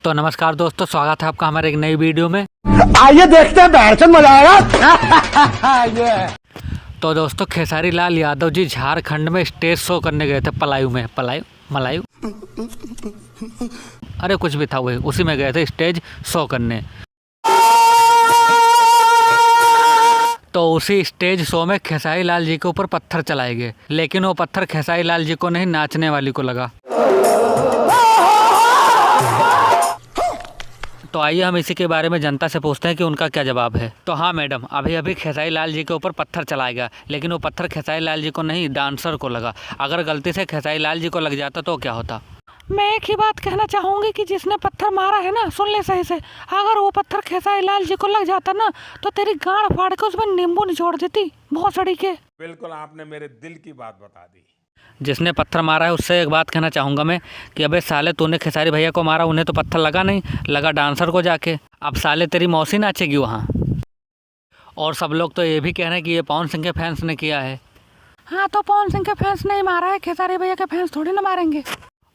तो नमस्कार दोस्तों, स्वागत है आपका हमारे एक नई वीडियो में। आइए देखते हैं, बैठन मजा आएगा। तो दोस्तों, खेसारी लाल यादव जी झारखंड में स्टेज शो करने गए थे। पलायू में, मलायू अरे कुछ भी था, वही उसी में गए थे स्टेज शो करने। तो उसी स्टेज शो में खेसारी लाल जी के ऊपर पत्थर चलाए गए, लेकिन वो पत्थर खेसारी लाल जी को नहीं, नाचने वाली को लगा। तो आइए हम इसी के बारे में जनता से पूछते हैं कि उनका क्या जवाब है। तो हाँ मैडम, अभी खेसारी लाल जी के ऊपर पत्थर चलाया गया, लेकिन वो पत्थर खेसारी लाल जी को नहीं, डांसर को लगा। अगर गलती से खेसारी लाल जी को लग जाता तो क्या होता? मैं एक ही बात कहना चाहूँगी कि जिसने पत्थर मारा है ना, सुन ले सही से, अगर वो पत्थर खेसारी लाल जी को लग जाता ना, तो तेरी गांड फाड़ के उसमें नींबू निचोड़ देती भोसड़ी के। बिल्कुल, आपने मेरे दिल की बात बता दी। जिसने पत्थर मारा है उससे एक बात कहना चाहूँगा मैं कि अबे साले, तूने खेसारी भैया को मारा, उन्हें तो पत्थर लगा नहीं, लगा डांसर को जाके। अब साले तेरी मौसी नाचेगी वहाँ। और सब लोग तो ये भी कह रहे हैं कि ये पवन सिंह के फैंस ने किया है। हाँ, तो पवन सिंह के फैंस नहीं मारा है, खेसारी भैया के फैंस थोड़ी ना मारेंगे।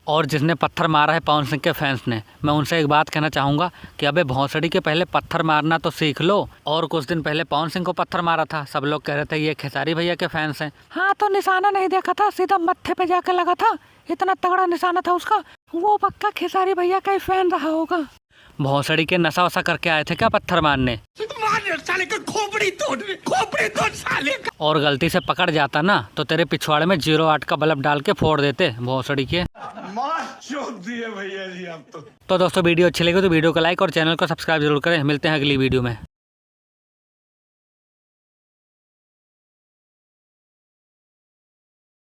और जिसने पत्थर मारा है पवन सिंह के फैंस ने, मैं उनसे एक बात कहना चाहूँगा कि अबे भोंसड़ी के पहले पत्थर मारना तो सीख लो। और कुछ दिन पहले पवन सिंह को पत्थर मारा था, सब लोग कह रहे थे ये खेसारी भैया के फैंस हैं। हाँ, तो निशाना नहीं देखा था, सीधा मत्थे पे जाकर लगा था, इतना तगड़ा निशाना था उसका। वो पक्का खेसारी भैया का ही फैन रहा होगा। भोंसड़ी के नशा वशा करके आए थे क्या पत्थर मारने? साले का खोपड़ी तोड़ साले का। और गलती से पकड़ जाता ना, तो तेरे पिछवाड़े में 08 का बल्ब डाल के फोड़ देते भोंसड़ी के। दिए भैया जी आप तो। दोस्तों, वीडियो अच्छी लगी तो वीडियो को लाइक और चैनल को सब्सक्राइब जरूर करें। मिलते हैं अगली वीडियो में।